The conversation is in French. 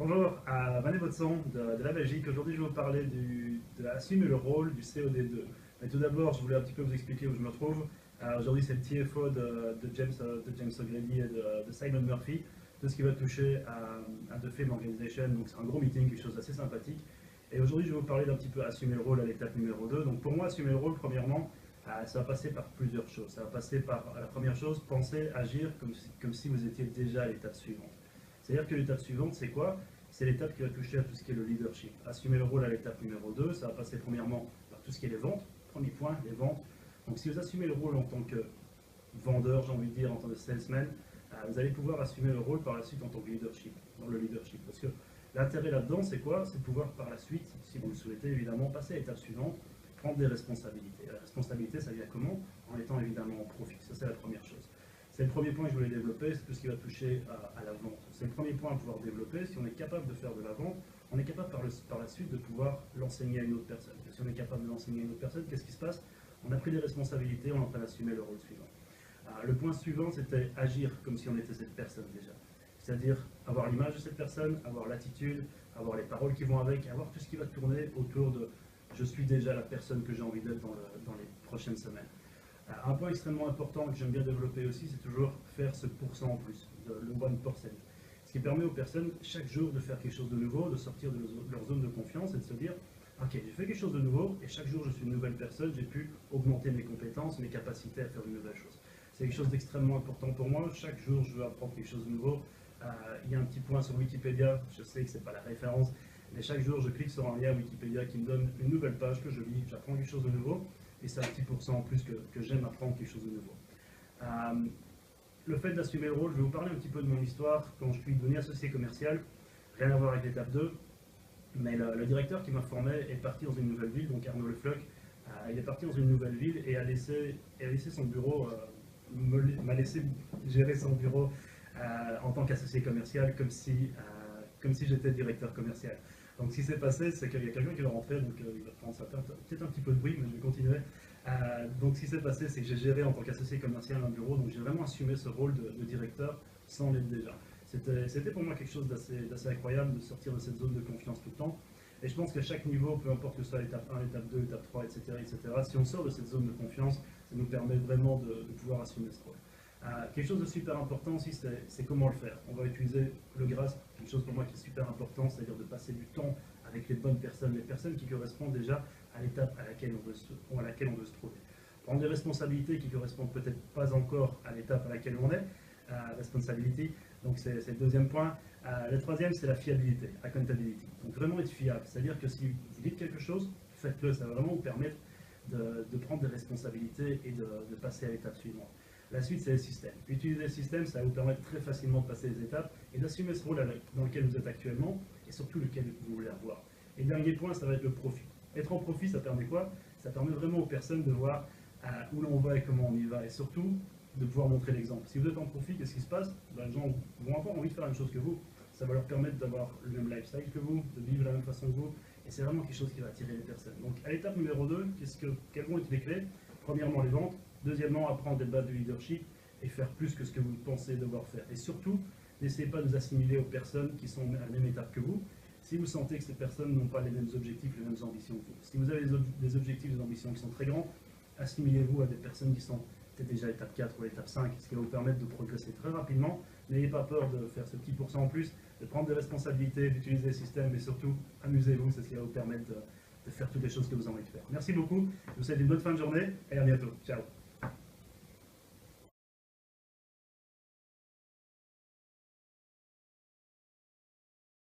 Bonjour, Mané Botson de la Belgique. Aujourd'hui, je vais vous parler d'assumer le rôle du COD2. Mais tout d'abord, je voulais un petit peu vous expliquer où je me trouve. Aujourd'hui, c'est le TFO de James O'Grady et de Simon Murphy. Tout ce qui va toucher à The Film Organization. Donc, c'est un gros meeting, quelque chose d'assez sympathique. Et aujourd'hui, je vais vous parler d'un petit peu assumer le rôle à l'étape numéro 2. Donc, pour moi, assumer le rôle, premièrement, ça va passer par plusieurs choses. Ça va passer par, la première chose, penser, agir comme si vous étiez déjà à l'étape suivante. C'est-à-dire que l'étape suivante, c'est quoi? C'est l'étape qui va toucher à tout ce qui est le leadership. Assumer le rôle à l'étape numéro 2, ça va passer premièrement par tout ce qui est les ventes. Premier point, les ventes. Donc si vous assumez le rôle en tant que vendeur, j'ai envie de dire, en tant que salesman, vous allez pouvoir assumer le rôle par la suite en tant que leadership, dans le leadership. Parce que l'intérêt là-dedans, c'est quoi? C'est de pouvoir par la suite, si vous le souhaitez évidemment, passer à l'étape suivante, prendre des responsabilités. La responsabilité, ça vient comment? En étant évidemment en profit. Ça, c'est la première chose. C'est le premier point que je voulais développer, c'est tout ce qui va toucher à la vente. C'est le premier point à pouvoir développer. Si on est capable de faire de la vente, on est capable par la suite de pouvoir l'enseigner à une autre personne. Et si on est capable de l'enseigner à une autre personne, qu'est-ce qui se passe? On a pris des responsabilités, on est en train d'assumer le rôle suivant. Le point suivant, c'était agir comme si on était cette personne déjà. C'est-à-dire avoir l'image de cette personne, avoir l'attitude, avoir les paroles qui vont avec, avoir tout ce qui va tourner autour de « je suis déjà la personne que j'ai envie d'être dans les prochaines semaines ». Un point extrêmement important que j'aime bien développer aussi, c'est toujours faire ce pourcent en plus, le 1%. Ce qui permet aux personnes chaque jour de faire quelque chose de nouveau, de sortir de leur zone de confiance et de se dire ok, j'ai fait quelque chose de nouveau et chaque jour je suis une nouvelle personne, j'ai pu augmenter mes compétences, mes capacités à faire une nouvelle chose. C'est quelque chose d'extrêmement important pour moi. Chaque jour je veux apprendre quelque chose de nouveau. Il y a un petit point sur Wikipédia, je sais que ce n'est pas la référence, mais chaque jour je clique sur un lien Wikipédia qui me donne une nouvelle page que je lis, j'apprends quelque chose de nouveau. Et c'est un petit pourcent en plus que j'aime apprendre quelque chose de nouveau. Le fait d'assumer le rôle, je vais vous parler un petit peu de mon histoire quand je suis devenu associé commercial, rien à voir avec l'étape 2, mais le directeur qui m'a formé est parti dans une nouvelle ville, donc Arnaud Le Floch, il est parti dans une nouvelle ville et a laissé son bureau, m'a laissé gérer son bureau en tant qu'associé commercial comme si j'étais directeur commercial. Donc ce qui s'est passé, c'est qu'il y a quelqu'un qui va rentrer, donc il va prendre ça peut-être un petit peu de bruit, mais je vais continuer. Donc ce qui s'est passé, c'est que j'ai géré en tant qu'associé commercial un bureau, donc j'ai vraiment assumé ce rôle de directeur sans l'être déjà. C'était pour moi quelque chose d'assez incroyable de sortir de cette zone de confiance tout le temps. Et je pense qu'à chaque niveau, peu importe que ce soit l'étape 1, l'étape 2, l'étape 3, etc., si on sort de cette zone de confiance, ça nous permet vraiment de pouvoir assumer ce rôle. Quelque chose de super important aussi, c'est comment le faire. On va utiliser le GRASP, quelque chose pour moi qui est super important, c'est-à-dire de passer du temps avec les bonnes personnes, les personnes qui correspondent déjà à l'étape à laquelle on veut se trouver. Prendre des responsabilités qui ne correspondent peut-être pas encore à l'étape à laquelle on est, responsibility, donc c'est le deuxième point. Le troisième, c'est la fiabilité, accountability. Donc vraiment être fiable, c'est-à-dire que si vous dites quelque chose, faites-le, ça va vraiment vous permettre de prendre des responsabilités et de passer à l'étape suivante. La suite, c'est le système. Utiliser le système, ça va vous permettre très facilement de passer les étapes et d'assumer ce rôle dans lequel vous êtes actuellement et surtout lequel vous voulez avoir. Et le dernier point, ça va être le profit. Être en profit, ça permet quoi? Ça permet vraiment aux personnes de voir où l'on va et comment on y va et surtout de pouvoir montrer l'exemple. Si vous êtes en profit, qu'est-ce qui se passe? Les gens vont avoir envie de faire la même chose que vous. Ça va leur permettre d'avoir le même lifestyle que vous, de vivre de la même façon que vous et c'est vraiment quelque chose qui va attirer les personnes. Donc à l'étape numéro 2, quelles vont être les clés? Premièrement, les ventes. Deuxièmement, apprendre des bases de leadership et faire plus que ce que vous pensez devoir faire. Et surtout, n'essayez pas de vous assimiler aux personnes qui sont à la même étape que vous. Si vous sentez que ces personnes n'ont pas les mêmes objectifs, les mêmes ambitions que vous. Si vous avez des objectifs, des ambitions qui sont très grands, assimilez-vous à des personnes qui sont peut-être déjà à l'étape 4 ou à l'étape 5, ce qui va vous permettre de progresser très rapidement. N'ayez pas peur de faire ce petit pourcent en plus, de prendre des responsabilités, d'utiliser le système, et surtout, amusez-vous, c'est ce qui va vous permettre de faire toutes les choses que vous avez envie de faire. Merci beaucoup, je vous souhaite une bonne fin de journée et à bientôt. Ciao.